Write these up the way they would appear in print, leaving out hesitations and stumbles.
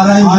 RIJ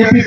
APP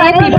APP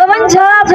52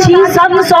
600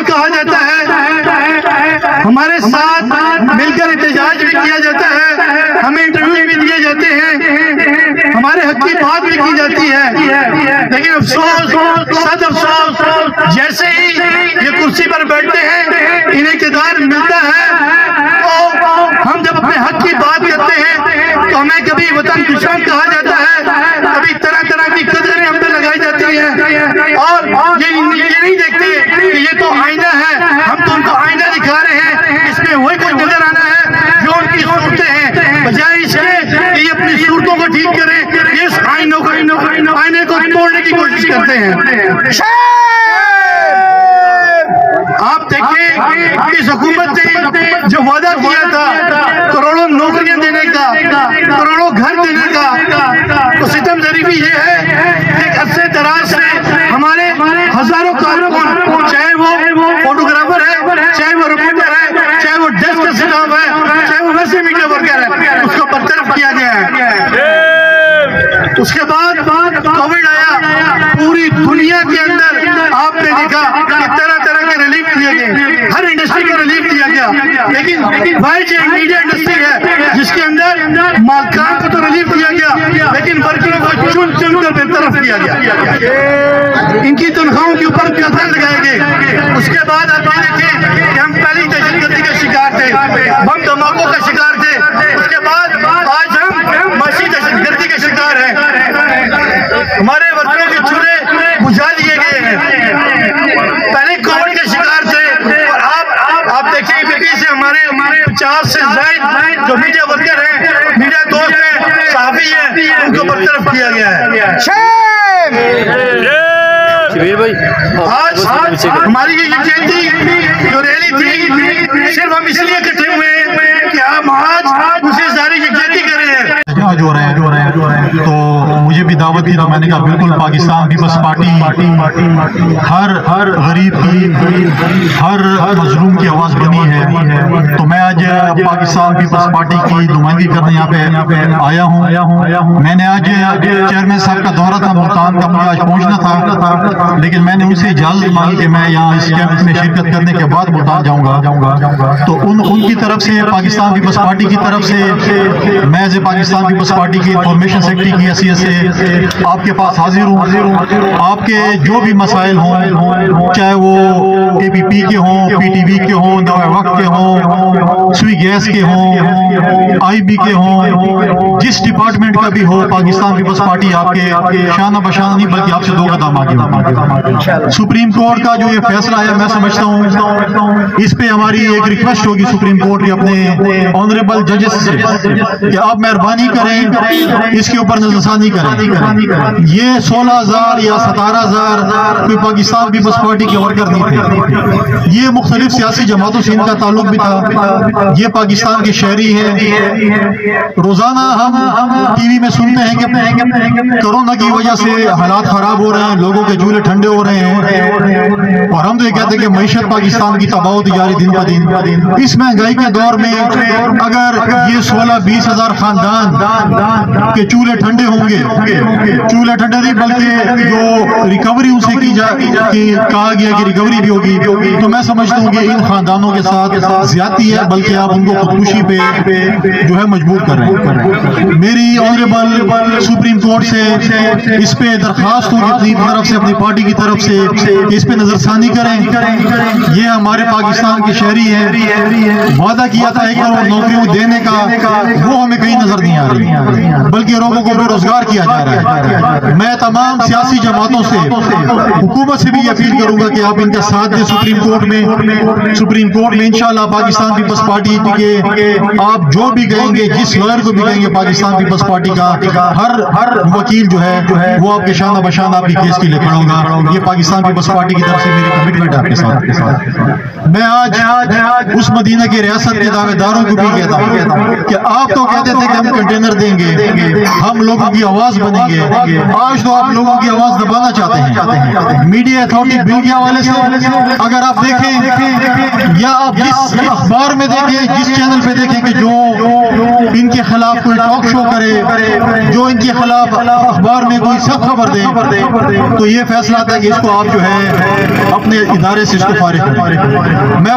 دشمن کہا جاتا ہے، ہمارے ساتھ مل کر احتجاج بھی کیا جاتا ہے، ہمیں انٹرویو بھی دیے جاتے ہیں، ہمارے حق کی بات بھی کی جاتی ہے، لیکن افسوس، صد افسوس، جیسے ہی یہ کرسی پر بیٹھتے ہیں، انہیں اقتدار ملتا ہے، تو ہم جب اپنے حق کی بات کرتے ہیں تو ہمیں کبھی وطن دشمن کہا جاتا ہے، کبھی طرح طرح کی قدریں ہم پہ لگائی جاتی ہیں، اور یہ نہیں دیکھتے کہ یہ تو آئینہ ہے، ہم تو ان کو آئینہ دکھا رہے ہیں، اس میں وہی کوئی نظر آنا ہے جو ان کی صورتیں ہیں، بجائے اس کے کہ یہ اپنی صورتوں کو ٹھیک کریں، یہ اس آئینے کو توڑنے کی کوشش کرتے ہیں۔ آپ دیکھیں اس حکومت نے جو وعدہ کیا تھا کروڑوں نوکریاں دینے کا، کروڑوں گھر دینے کا، تو ستم ظریفی یہ ہے کہ ایک عرصے دراز سے ہمارے ہزاروں کارکن، چاہے وہ فوٹوگرافر ہے، چاہے وہ رپورٹر ہے، چاہے وہ ڈیسک اسٹاف ہے، چاہے وہ ویسے میڈیا ورکر ہے، اس کو برطرف کیا گیا ہے۔ اس کے بعد کووڈ آیا، پوری دنیا کے اندر آپ نے دیکھا کہ طرح طرح کے ریلیف دیے گئے، ہر انڈسٹری کو ریلیف دیا گیا، لیکن واحد ایک میڈیا انڈسٹری ہے جس کے اندر مالکان کو تو ریلیف دیا گیا، لیکن ورکروں کو چن چن کر برطرف کیا گیا، ان کی تنخواہوں کے اوپر قطر لگائے گئے۔ اس کے بعد آپ یہ دیکھیں کہ ہم پہلی دہشت گردی کا شکار تھے، بم دھماکوں کا شکار تھے، اس کے بعد آج ہم معاشی دہشت گردی کے شکار ہیں، ہمارے ورکروں کے چولہے بجھا دیے گئے ہیں، پہلے کووڈ کے شکار تھے، اور آپ دیکھیں بی بی سے ہمارے 50 سے زائد جو میڈیا ورکر ہیں، میڈیا دوست ہیں، صحافی ہیں، ان کو برطرف کیا گیا ہے۔ آج ہماری یہ یکجہتی جو ریلی تھی، صرف ہم اس لیے اکٹھے ہوئے ہیں کہ ہم آج اسے ساری یکجہتی کر رہے ہیں۔ جو ہو رہے ہیں تو مجھے بھی دعوت دی، تو میں نے کہا بالکل پاکستان پیپلز پارٹی ہر غریب کی، ہر مظلوم کی آواز بنی ہے، تو میں آج پاکستان پیپلز پارٹی کی نمائندگی کرنے یہاں پہ آیا ہوں۔ میں نے آج چیئرمین صاحب کا دورہ تھا ملتان کا، مجھے آج پہنچنا تھا، لیکن میں نے ان سے اجازت مانگی کہ میں یہاں اس کیمپ میں شرکت کرنے کے بعد ملتان جاؤں گا، تو ان کی طرف سے، پاکستان پیپلز پارٹی کی طرف سے، میں پاکستان پیپلز پارٹی کی انفارمیشن سیکرٹری کی حیثیت سے آپ کے پاس حاضر ہوں۔ آپ کے جو بھی مسائل ہوں، چاہے وہ اے بی پی کے ہوں، پی ٹی وی کے ہوں، دوا وقت کے ہوں، سوئی گیس کے ہوں، آئی بی کے ہوں، جس ڈپارٹمنٹ کا بھی ہو، پاکستان پیپلز پارٹی آپ کے شانہ بشانہ نہیں بلکہ آپ سے 2 قدم آگے۔ سپریم کورٹ کا جو یہ فیصلہ ہے، میں سمجھتا ہوں اس پہ ہماری ایک ریکویسٹ ہوگی سپریم کورٹ کے اپنے آنریبل ججز سے کہ آپ مہربانی کریں اس کے اوپر نظر ثانی کریں۔ یہ 16,000 یا 17,000 کوئی پاکستان پیپلز پارٹی کے ورکر نہیں تھے، یہ مختلف سیاسی جماعتوں سے ان کا تعلق بھی تھا، یہ پاکستان کے شہری ہیں۔ روزانہ ہم ٹی وی میں سنتے ہیں کہ کرونا کی وجہ سے حالات خراب ہو رہے ہیں، لوگوں کے جولے ٹھنڈے ہو رہے ہیں، اور ہم تو یہ کہتے ہیں کہ معیشت پاکستان کی تباہ ہوتی جا رہی دن بہ دن۔ اس مہنگائی کے دور میں اگر یہ 16-20 ہزار خاندان کہ چولہے ٹھنڈے ہوں گے، چولہے ٹھنڈے نہیں بلکہ جو ریکوری ان سے کہا گیا کہ ریکوری بھی ہوگی، تو میں سمجھتا ہوں کہ ان خاندانوں کے ساتھ زیادتی ہے، بلکہ آپ ان کو خودکشی پہ جو ہے مجبور کر رہے ہیں۔ میری آنریبل سپریم کورٹ سے اس پہ درخواست ہوگی اپنی طرف سے، اپنی پارٹی کی طرف سے، کہ اس پہ نظر ثانی کریں۔ یہ ہمارے پاکستان کے شہری ہیں، وعدہ کیا تھا 1 کروڑ نوکریوں دینے کا، وہ ہمیں کہیں نظر نہیں آ رہی، بلکہ لوگوں کو بے روزگار کیا جا رہا ہے۔ میں تمام سیاسی جماعتوں سے، حکومت سے بھی یہ اپیل کروں گا کہ آپ ان کا ساتھ دیں سپریم کورٹ میں انشاءاللہ پاکستان پیپلز پارٹی کے آپ جو بھی کہیں گے، جس لائر کو بھی کہیں گے پاکستان پیپلز پارٹی کا ہر وکیل جو ہے وہ آپ کے شانہ بشانہ آپ کی کیس کے لیے کھڑوں گا۔ یہ پاکستان پیپلز پارٹی کی طرف سے میری کمٹمنٹ آپ کے ساتھ۔ میں آج اس مدینہ کی ریاست کے دعوے داروں کو بھی کہتا ہوں کہ آپ تو کہتے تھے کہ ہم کنٹینر ڈنر دیں گے، ہم لوگوں کی آواز بنیں گے۔ آج تو آپ لوگوں کی آواز دبانا چاہتے ہیں میڈیا اتھارٹی بل کے حوالے سے۔ اگر آپ دیکھیں یا آپ جس اخبار میں دیکھیں، جس چینل پہ دیکھیں کہ جو ان کے خلاف کوئی ٹاک شو کرے، جو ان کے خلاف اخبار میں کوئی سخت خبر دے، تو یہ فیصلہ تھا کہ اس کو آپ جو ہے اپنے ادارے سے اس کو فارغ کریں۔ میں